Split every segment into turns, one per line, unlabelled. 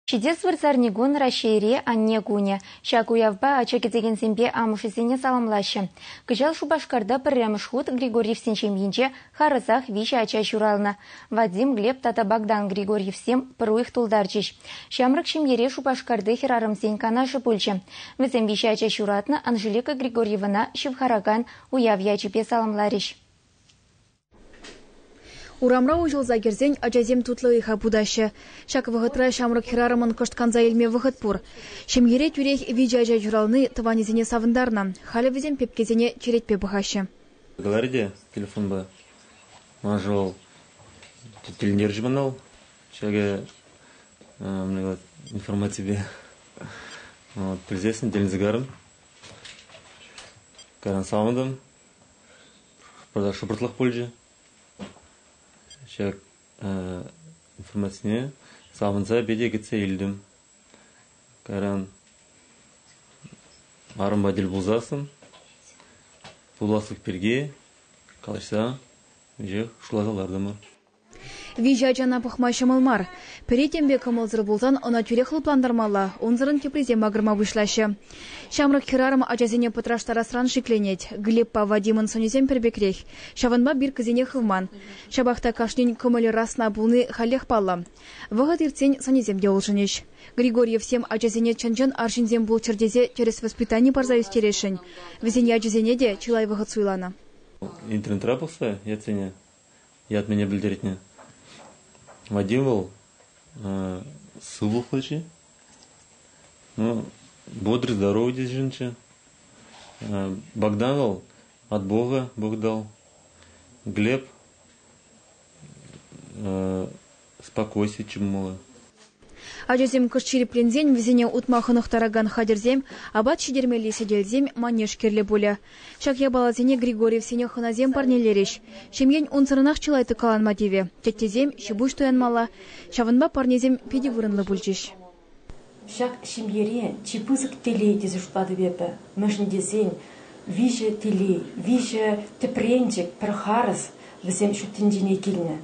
Чидес вырзарнигун рашейре анне гуне. Шак уявба ачакетеген зембе амушесене саламлашы. Кыжал Шубашкарда пірремшхут Григорьевсен шемьинче харызах виша ача шурална. Вадим Глеб тата Богдан Григорьевсем пыруих тулдарчиш. Шамрак шемьере Шубашкарды херарымсен канашы пульче. Візем виша ача шуратна Анжелика Григорьевна шивхараган уяв ячипе саламлариш.
Урамра ужыл загерзень ажазем тутлы иха будашы. Шак вғытра шамрак хирарымын кыштканза елме вғыт пур. Шемгере тюрех виджа журалны тыванезене савындарна. Халі візем пепкезене черетпе бұхашы.
Говорите, телефон ба. Мажол телендер жманал. Шаге информация бе. Президент телензагарым. Каран саундам. Продажу протлах пользы. Шак информацияне савынса беде кетсе елдім. Каран арым бадел бұлзасын. Бұласлық берге қалышса жех шулазалардымыр.
Вижа жана пұхма шамылмар. Перетембе кымылзыр болзан, она тюрехлы пландармала, онзырын кепрезем агырма вышлашы. Шамрак хирарым ажазене пытраштара сран шикленет. Глеб па Вадимын сонезем пербекрех. Шаванба бір кызене хывман. Шабахта кашнин көмілі расна бұлны халех палла. Вғыт ирцен сонеземде олжынеш. Григорьев всем ажазене чанжан аршинзем бұл чердезе через воспитание парзаюз терешень. Везене ажазене де чилай вғыт суйлана.
Интернет рапылса, я цене. Я от меня білдеретне. Вадим был сылу хоче, бодрый, здоровый здесь женщина. Богдан был от Бога, Бог дал. Глеб спокойствие, чем мало.
Ажазем кышчири плензень везене утмахынық тараган хадерзем, абат шидермели седелзем манеш керле боля. Шак ябалазене Григорьев сене хыназем парнелереш. Шемген онсырынақ чылайты каланма деве. Теттезем шибуш тоянмала, шавынба парнезем педи вырынлы бульчиш.
Шак шемгере чипызык телей дезі жұпады бепі. Мәшін дезен виже телей, виже тепренчик пірхарыз візем шүттіндене келіне.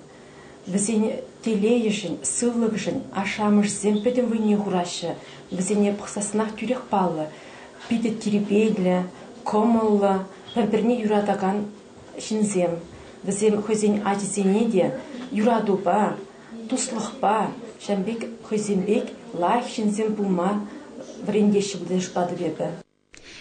Візене телейшін, сыллығышын, ашамыш земпеден войне хурашы, візене пықсасынақ тюрех палы, пиді теребейлі, комылы, бір-біріне юрадаган шынзем. Візем хозен ажызене де юраду ба, туслық ба, шамбек хозенбек лайх шынзем бұлма врендеші бұлды жұпады бебі.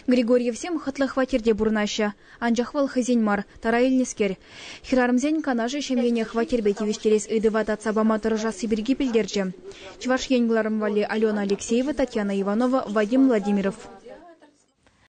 Григорьев всем хытлы хватерде бурнаща. Анжахвал хызеньмар, тараильнескер. Хирарымзен канажы шемьене хватербети вештерес ыдыват от сабама тыржа сибирги пильдерджи. Чваш енгларым вали Алена Алексеева, Татьяна Иванова, Вадим Владимиров.